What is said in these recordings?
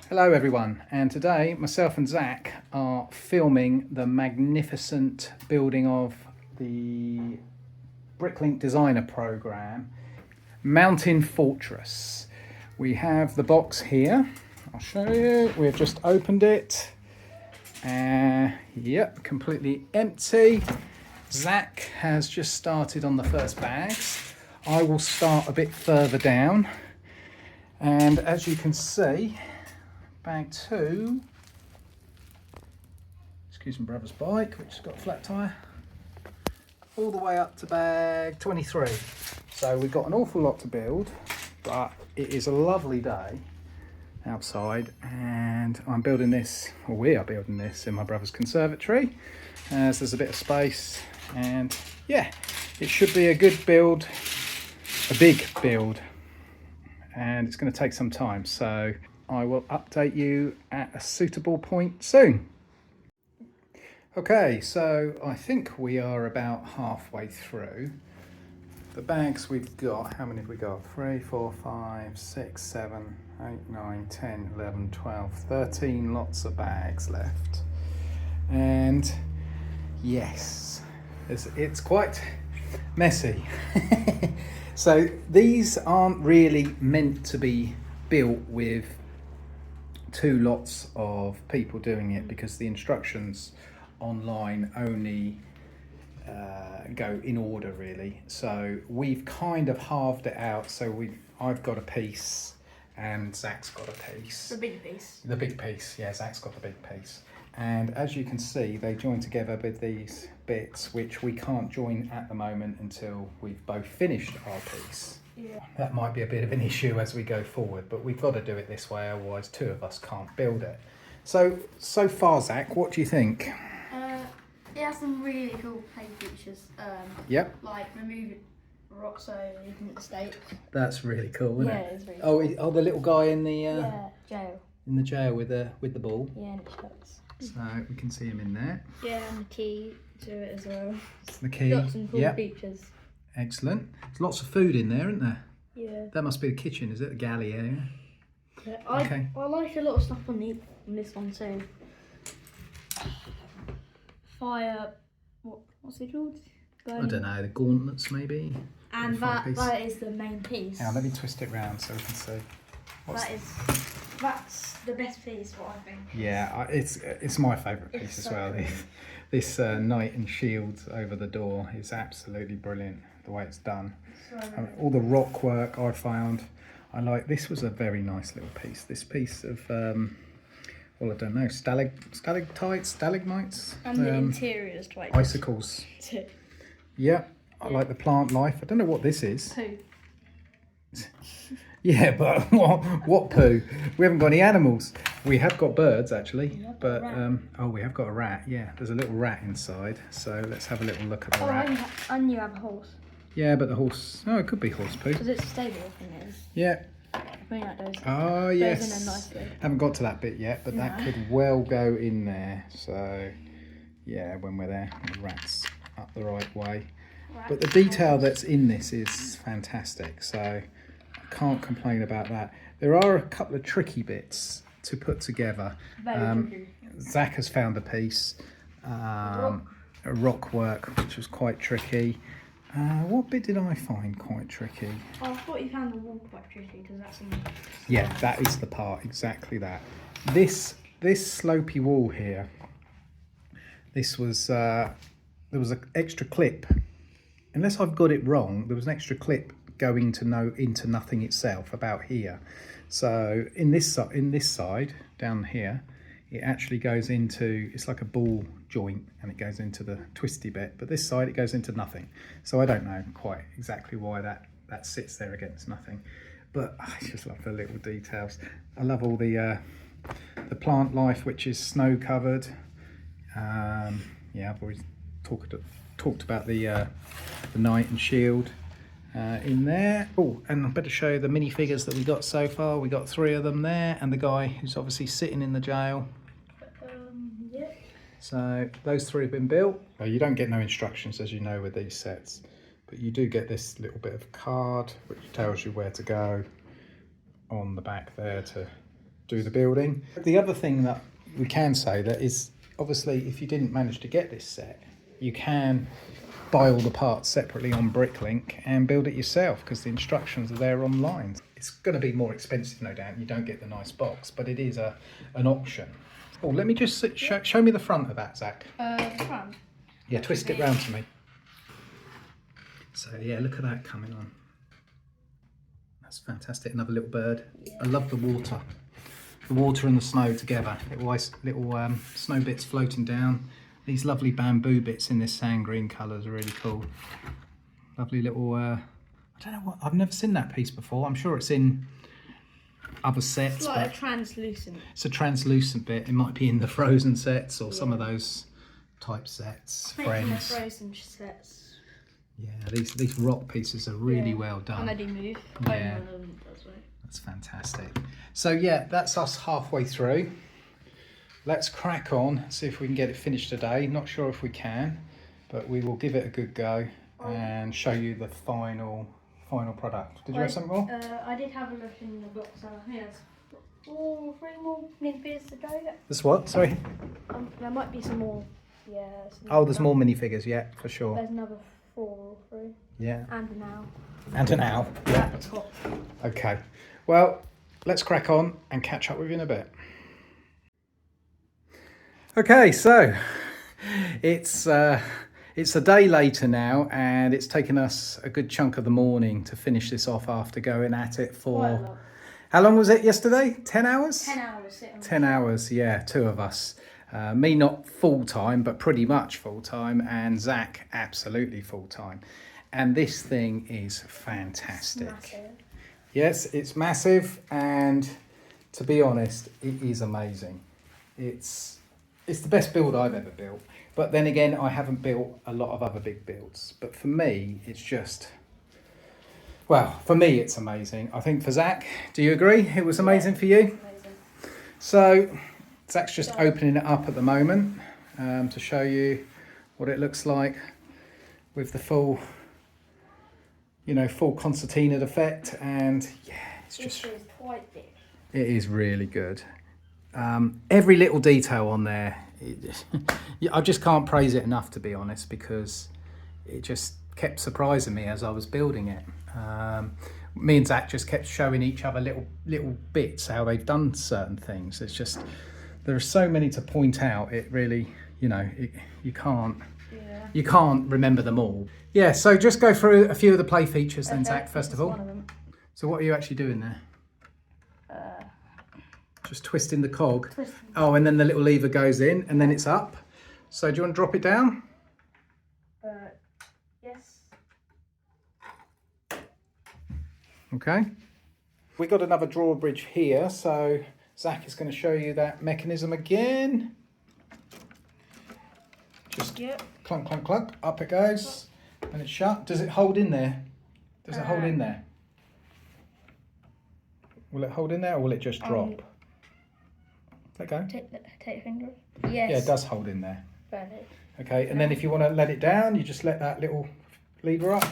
Hello everyone, and today myself and Zach are filming the magnificent building of the Bricklink designer program, Mountain Fortress. We have the box here, I'll show you, we've just opened it. Yep, completely empty. Zach has just started on the first bags. I will start a bit further down, and as you can see, bag 2, excuse my brother's bike, which has got a flat tyre, all the way up to bag 23. So we've got an awful lot to build, but it is a lovely day outside, and I'm building this, or we are building this, in my brother's conservatory, as there's a bit of space, and yeah, it should be a good build, a big build, and it's going to take some time, so I will update you at a suitable point soon. Okay, so I think we are about halfway through. The bags we've got, how many have we got? 3, 4, 5, 6, 7, 8, 9, 10, 11, 12, 13 lots of bags left. And yes, it's quite messy. So these aren't really meant to be built with 2 lots of people doing it, because the instructions online only go in order really. So we've kind of halved it out. So I've got a piece and Zach's got a piece. The big piece. The big piece, yeah, Zach's got the big piece. And as you can see, they join together with these bits, which we can't join at the moment until we've both finished our piece. Yeah. That might be a bit of an issue as we go forward, but we've got to do it this way, otherwise 2 of us can't build it. So far, Zach, what do you think? It has some really cool play features. Yep. Like removing rocks so you can escape. That's really cool, isn't Yeah, it? it's really cool. Oh, the little guy in the Jail. in the jail with the ball. Yeah, and it shuts. So we can see him in there. Yeah, and the key to it as well. The key. Got some cool features. Excellent. There's lots of food in there, isn't there? Yeah. That must be the kitchen, is it? The galley area. Yeah, Okay. I like a lot of stuff on this one too. Fire. What's it called? I don't know. The gauntlets, maybe. And that is the main piece. Now let me twist it round so we can see. That's the best piece, what I think. Yeah, it's my favourite piece as well. This knight and shield over the door is absolutely brilliant, the way it's done. All the rock work I found, I like. This was a very nice little piece. This piece of, well, I don't know, stalactites, stalagmites? And the interior is quite icicles. too. Yeah, I like the plant life. I don't know what this is. Poo. Yeah, but what poo? We haven't got any animals. We have got birds actually, but oh, we have got a rat. Yeah, there's a little rat inside. So let's have a little look at the rat. And you have a horse. Yeah, but the horse. Oh, it could be horse poo. Because it's stable, I think it is. Yeah. I think that does. Oh Goes yes. in a nice way. Haven't got to that bit yet, but that could well go in there. So yeah, when we're there, the rat's up the right way. But the detail that's in this is fantastic. So I can't complain about that. There are a couple of tricky bits to put together. Very Zach has found a piece, a rock work, which was quite tricky. What bit did I find quite tricky? I thought you found the wall quite tricky because that's in. Yeah, that is the part, exactly that. This slopey wall here, this was, there was an extra clip. Unless I've got it wrong, there was an extra clip going into nothing itself about here. So in this side down here, it actually goes into, it's like a ball joint, and it goes into the twisty bit. But this side, it goes into nothing. So I don't know quite exactly why that sits there against nothing. But I just love the little details. I love all the plant life, which is snow covered. Yeah, I've always talked about the knight and shield in there. Oh, and I better show you the minifigures that we got so far. We got 3 of them there, and the guy who's obviously sitting in the jail. Yeah. So those 3 have been built. Well, you don't get no instructions, as you know, with these sets, but you do get this little bit of card which tells you where to go on the back there to do the building. The other thing that we can say that is, obviously, if you didn't manage to get this set, you can buy all the parts separately on Bricklink and build it yourself, because the instructions are there online. It's going to be more expensive, no doubt. You don't get the nice box, but it is an option. Oh, let me just show me the front of that, Zach. The front? Yeah, twist it round to me. So yeah, look at that coming on. That's fantastic. Another little bird. Yeah. I love the water. The water and the snow together. Little snow bits floating down. These lovely bamboo bits in this sand green colours are really cool. Lovely little, I don't know what, I've never seen that piece before. I'm sure it's in other sets. It's like a translucent. It's a translucent bit. It might be in the Frozen sets or some of those type sets. Friends. Frozen sets. Yeah, these rock pieces are really well done. And they do move. Yeah. That's fantastic. So yeah, that's us halfway through. Let's crack on, see if we can get it finished today. Not sure if we can, but we will give it a good go and show you the final product. Did you have something more? I did have a look in the box. I think there's 3 more minifigures to go. There's what? Sorry? There might be some more. Yeah. Oh, there's more minifigures, yeah, for sure. There's another 4 or 3. Yeah. And an owl. And an owl. Yeah. At the top. Okay. Well, let's crack on and catch up with you in a bit. Okay, so it's a day later now, and it's taken us a good chunk of the morning to finish this off after going at it for... How long was it yesterday? 10 hours? 10 hours. 10 hours, yeah, 2 of us. Me not full-time, but pretty much full-time, and Zach absolutely full-time. And this thing is fantastic. It's massive. Yes, it's massive, and to be honest, it is amazing. It's the best build I've ever built. But then again, I haven't built a lot of other big builds. But for me, it's just... Well, for me, it's amazing. I think for Zach, do you agree? It was amazing for you? Amazing. So, Zach's just opening it up at the moment to show you what it looks like with the full, full concertina effect. And yeah, it's just... This is quite big. It is really good. Every little detail on there, I just can't praise it enough, to be honest, because it just kept surprising me as I was building it. Me and Zach just kept showing each other little bits, how they've done certain things. It's just, there are so many to point out. It really, you can't remember them all. Yeah, so just go through a few of the play features then, Zach, first of all. One of them. So what are you actually doing there? Just twisting the cog. Oh, and then the little lever goes in and then it's up. So do you want to drop it down? Yes. Okay. We got another drawbridge here, so Zach is going to show you that mechanism again. Just clunk, clunk, clunk. Up it goes. And it's shut. Does it hold in there? Does it hold in there? Will it hold in there or will it just drop? Let go. Take your finger. Yes. Yeah, it does hold in there. Barely. Okay, and then if you want to let it down, you just let that little lever up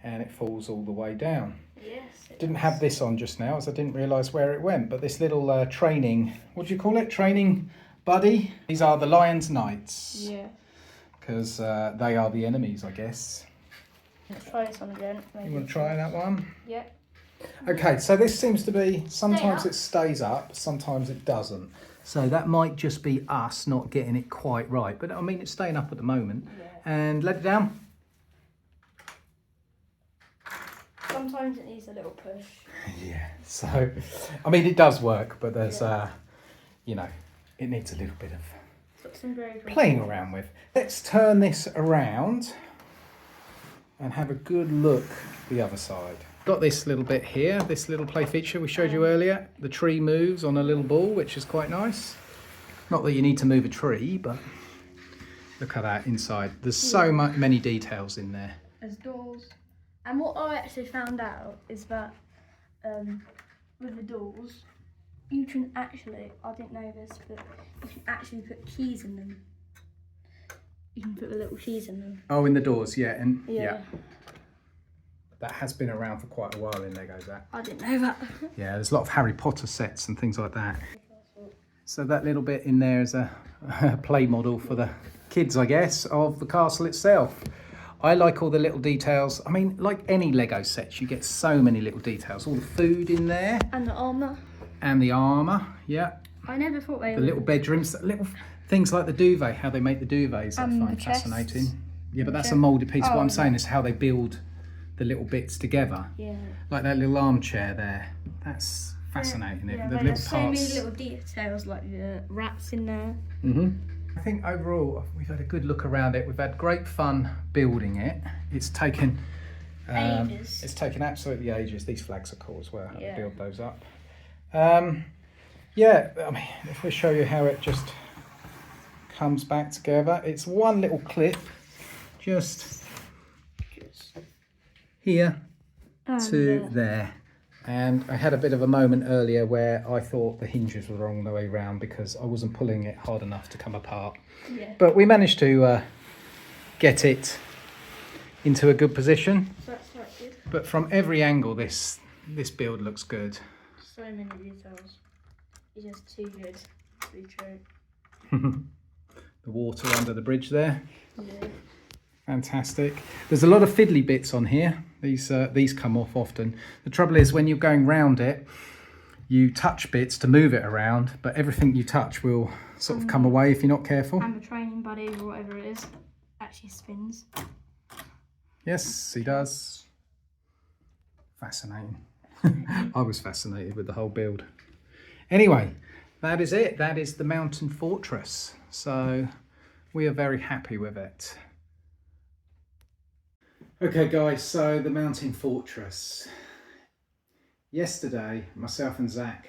and it falls all the way down. Yes. Didn't have this on just now as I didn't realise where it went, but this little training, what do you call it? Training buddy? These are the Lion's Knights. Yeah. Because they are the enemies, I guess. Let's try this one again. You want to try that one? Yeah. Okay, so this seems to be, sometimes it stays up, sometimes it doesn't. So that might just be us not getting it quite right. But I mean, it's staying up at the moment. Yeah. And let it down. Sometimes it needs a little push. Yeah, so, I mean, it does work, but there's, it needs a little bit of playing around with. Let's turn this around and have a good look the other side. Got this little bit here, this little play feature we showed you earlier. The tree moves on a little ball, which is quite nice. Not that you need to move a tree, but look at that inside. There's so many details in there. There's doors. And what I actually found out is that with the doors, you can actually, I didn't know this, but you can actually put keys in them. You can put the little keys in them. Oh, in the doors, yeah. And yeah. That has been around for quite a while in Lego, that. I didn't know that. Yeah, there's a lot of Harry Potter sets and things like that. So that little bit in there is a play model for the kids, I guess, of the castle itself. I like all the little details. I mean, like any Lego sets, you get so many little details. All the food in there. And the armour. And the armour, yeah. I never thought they were... The little bedrooms, little things like the duvet, how they make the duvets, I And find the chests. fascinating. Yeah, but that's a chest. moulded piece. What Oh, I'm saying is how they build the little bits together. Yeah. Like that little armchair there. That's fascinating. Yeah, the there's little so parts. many little details, like the rats in there. I think overall we've had a good look around it. We've had great fun building it. It's taken Ages. It's taken absolutely ages. These flags are cool as well. How Yeah. to build those up. Yeah, I mean, if we show you how it just comes back together, it's one little clip, just here to there. And I had a bit of a moment earlier where I thought the hinges were wrong the way round because I wasn't pulling it hard enough to come apart. Yeah. But we managed to get it into a good position. So that's quite good. But from every angle, this build looks good. So many details. It's just too good to be true. The water under the bridge there. Yeah. Fantastic. There's a lot of fiddly bits on here. These come off often. The trouble is when you're going round it, you touch bits to move it around, but everything you touch will sort of come away if you're not careful. And the training buddy or whatever it is actually spins. Yes, he does. Fascinating. I was fascinated with the whole build. Anyway, that is it. That is the Mountain Fortress. So we are very happy with it. Okay guys, so the Mountain Fortress. Yesterday, myself and Zach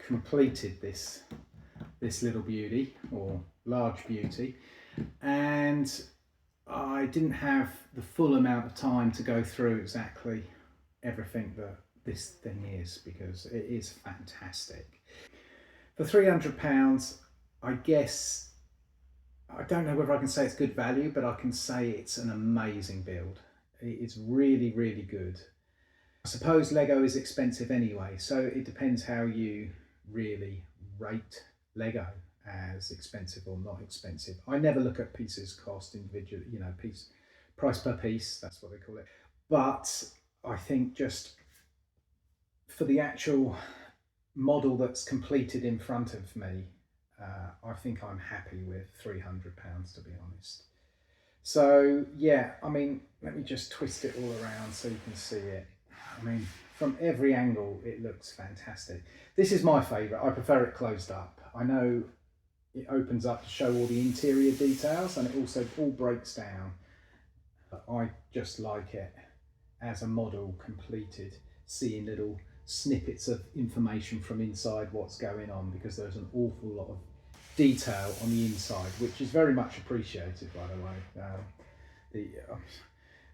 completed this little beauty, or large beauty, and I didn't have the full amount of time to go through exactly everything that this thing is, because it is fantastic. For £300, I guess, I don't know whether I can say it's good value, but I can say it's an amazing build. It's really, really good. I suppose Lego is expensive anyway, so it depends how you really rate Lego as expensive or not expensive. I never look at pieces cost individually, you know, price per piece, that's what they call it. But I think just for the actual model that's completed in front of me, I think I'm happy with £300, to be honest. So yeah, I mean, let me just twist it all around so you can see it. I mean, from every angle, it looks fantastic. This is my favourite. I prefer it closed up. I know it opens up to show all the interior details, and it also all breaks down. But I just like it as a model completed, seeing little snippets of information from inside what's going on, because there's an awful lot of detail on the inside, which is very much appreciated, by the way.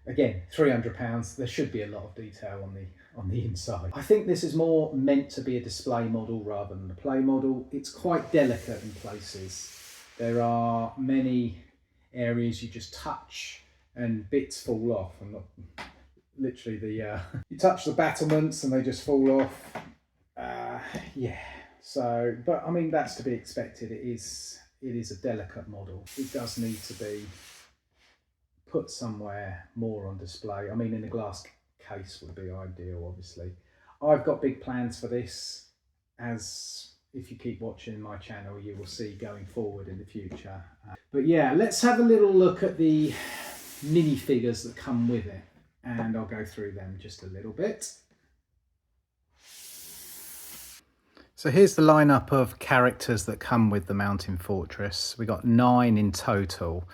Again, £300, there should be a lot of detail on the inside. I think this is more meant to be a display model rather than a play model. It's quite delicate in places. There are many areas you just touch and bits fall off, and literally you touch the battlements and they just fall off. Yeah. So, but I mean, that's to be expected. It is a delicate model. It does need to be put somewhere more on display. I mean, in a glass case would be ideal, obviously. I've got big plans for this, as if you keep watching my channel, you will see going forward in the future. But yeah, let's have a little look at the minifigures that come with it, and I'll go through them just a little bit. So here's the lineup of characters that come with the Mountain Fortress. We got 9 in total.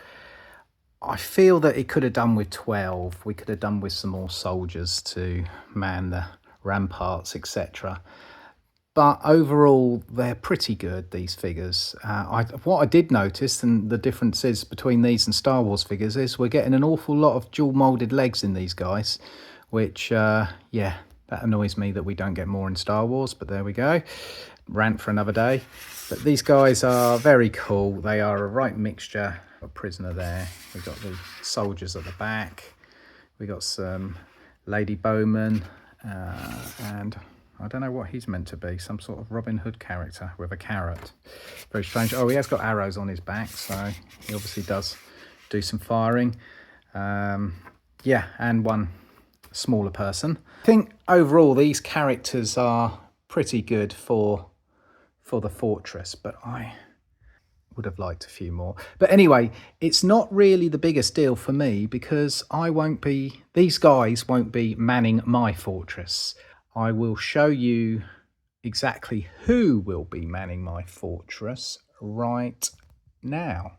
I feel that it could have done with 12. We could have done with some more soldiers to man the ramparts, etc. But overall, they're pretty good, these figures. What I did notice, and the difference is between these and Star Wars figures, is we're getting an awful lot of dual moulded legs in these guys, which, yeah, that annoys me that we don't get more in Star Wars, but there we go. Rant for another day. But these guys are very cool. They are a right mixture. A prisoner there. We've got the soldiers at the back. We got some Lady Bowman, and I don't know what he's meant to be, some sort of Robin Hood character with a carrot. Very strange. Oh, he has got arrows on his back, so he obviously does do some firing. Yeah, and one smaller person. I think overall these characters are pretty good for the fortress, but I would have liked a few more. But anyway, it's not really the biggest deal for me because these guys won't be manning my fortress. I will show you exactly who will be manning my fortress right now.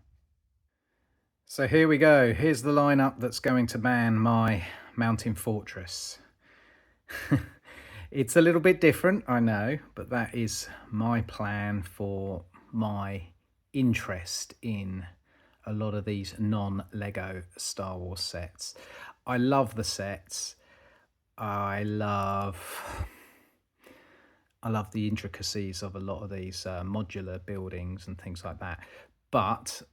So here we go. Here's the lineup that's going to man my mountain fortress. It's a little bit different, I know, but that is my plan for my interest in a lot of these non-Lego Star Wars sets. I love the sets. I love the intricacies of a lot of these modular buildings and things like that. But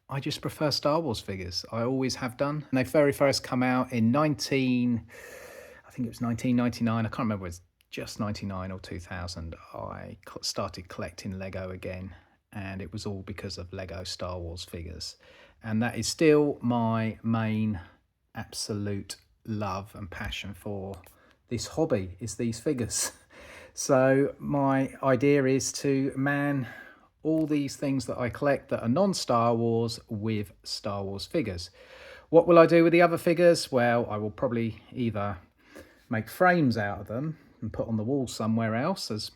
I just prefer Star Wars figures. I always have done. And they very first come out in I think it was 1999. I can't remember, it's just 99 or 2000. I started collecting Lego again, and it was all because of Lego Star Wars figures. And that is still my main absolute love and passion for this hobby, is these figures. So my idea is to man all these things that I collect that are non-Star Wars with Star Wars figures. What will I do with the other figures? Well, I will probably either make frames out of them and put on the wall somewhere else as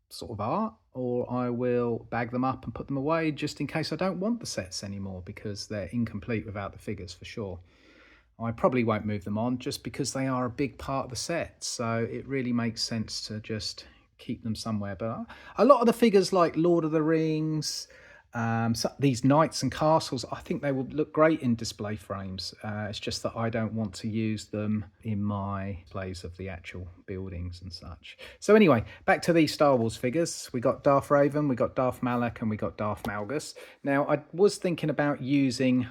sort of art, or I will bag them up and put them away just in case I don't want the sets anymore, because they're incomplete without the figures for sure. I probably won't move them on just because they are a big part of the set, so it really makes sense to just keep them somewhere. But a lot of the figures like Lord of the Rings, these knights and castles, I think they would look great in display frames. It's just that I don't want to use them in my displays of the actual buildings and such. So anyway, back to these Star Wars figures. We got Darth Raven, we got Darth Malak, and we got Darth Malgus. Now, I was thinking about using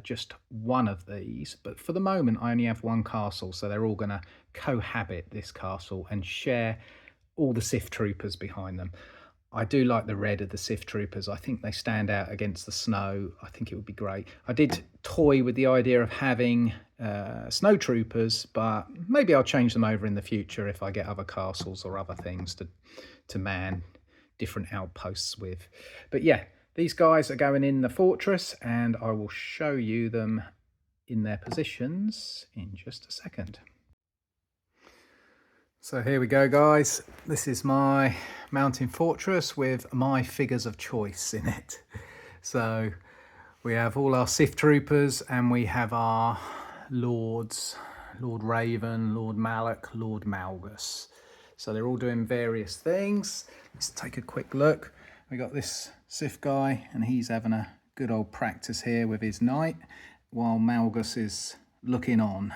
just one of these, but for the moment I only have one castle, so they're all going to cohabit this castle and share all the Sith troopers behind them. I do like the red of the Sith troopers. I think they stand out against the snow. I think it would be great. I did toy with the idea of having snow troopers, but maybe I'll change them over in the future if I get other castles or other things to man different outposts with. But yeah, these guys are going in the fortress, and I will show you them in their positions in just a second. So here we go, guys. This is my mountain fortress with my figures of choice in it. So we have all our Sith troopers, and we have our lords, Lord Raven, Lord Malak, Lord Malgus. So they're all doing various things. Let's take a quick look. We got this Sith guy, and he's having a good old practice here with his knight, while Malgus is looking on,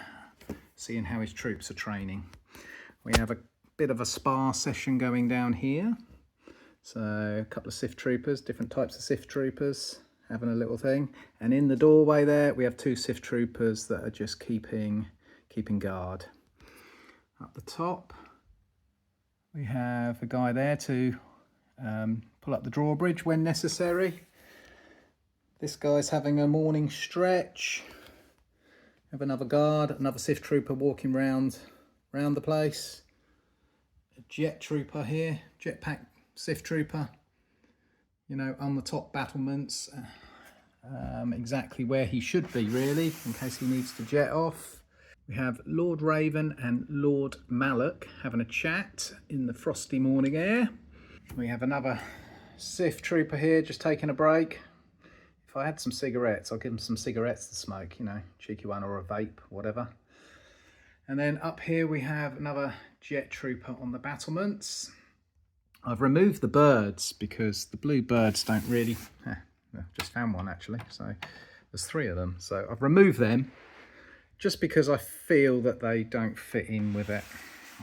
seeing how his troops are training. We have a bit of a spar session going down here. So a couple of Sith troopers, different types of Sith troopers, having a little thing. And in the doorway there, we have two Sith troopers that are just keeping guard. Up the top, we have a guy there to pull up the drawbridge when necessary. This guy's having a morning stretch. Have another guard, another Sith trooper walking round the place. A jet trooper here, jetpack Sith trooper, you know, on the top battlements, exactly where he should be really, in case he needs to jet off. We have Lord Raven and Lord Malak having a chat in the frosty morning air. We have another Sith trooper here just taking a break. If I had some cigarettes, I'll give him some cigarettes to smoke, you know, cheeky one, or a vape, whatever. And then up here we have another jet trooper on the battlements. I've removed the birds because the blue birds don't really... I've just found one actually, so there's three of them. So I've removed them just because I feel that they don't fit in with it.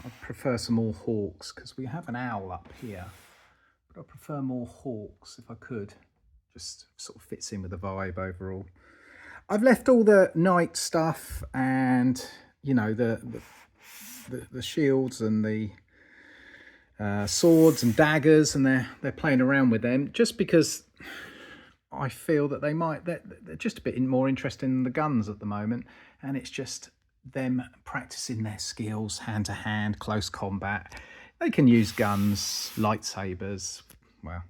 I prefer some more hawks because we have an owl up here, but I prefer more hawks if I could. Just sort of fits in with the vibe overall. I've left all the knight stuff and, you know, the shields and the swords and daggers, and they're playing around with them just because I feel that they're just a bit more interested in the guns at the moment, and it's just them practicing their skills, hand to hand, close combat. They can use guns, lightsabers. Well,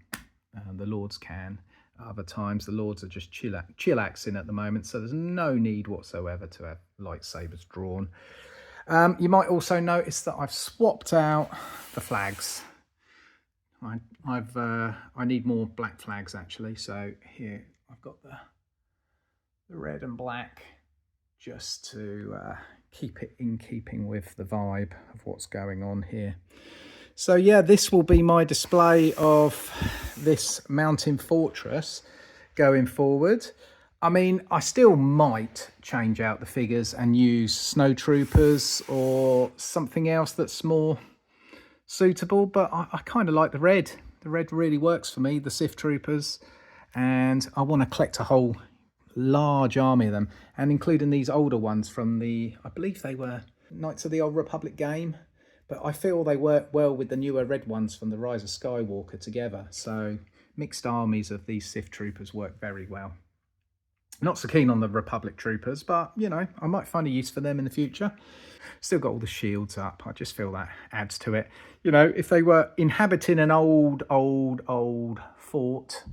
the lords can. Other times the lords are just chillaxing at the moment, so there's no need whatsoever to have lightsabers drawn. You might also notice that I've swapped out the flags. I need more black flags actually, so here I've got the red and black just to keep it in keeping with the vibe of what's going on here. So yeah, this will be my display of this mountain fortress going forward. I mean, I still might change out the figures and use snow troopers or something else that's more suitable, but I kind of like the red. The red really works for me, the Sith troopers, and I want to collect a whole large army of them, and including these older ones from the, I believe they were Knights of the Old Republic game, but I feel they work well with the newer red ones from the Rise of Skywalker together. So mixed armies of these Sith troopers work very well. Not so keen on the Republic troopers, but you know, I might find a use for them in the future. Still got all the shields up. I just feel that adds to it. You know, if they were inhabiting an old fort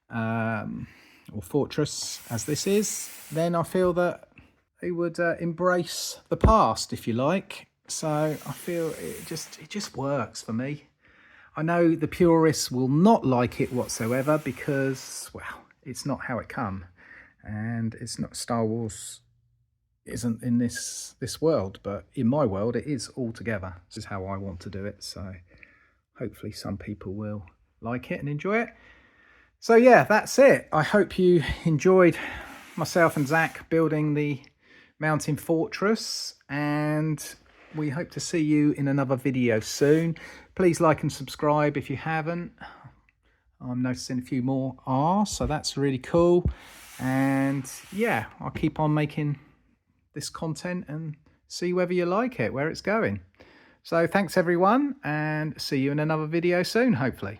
or fortress as this is, then I feel that they would embrace the past, if you like. So I feel it just works for me. I know the purists will not like it whatsoever because, well, it's not how it come, and it's not, Star Wars isn't in this world, but in my world it is altogether. This is how I want to do it, so hopefully some people will like it and enjoy it. So yeah, that's it. I hope you enjoyed myself and Zach building the mountain fortress, and we hope to see you in another video soon. Please like and subscribe if you haven't. I'm noticing a few more are, so that's really cool. And yeah, I'll keep on making this content and see whether you like it, where it's going. So thanks everyone, and see you in another video soon, hopefully.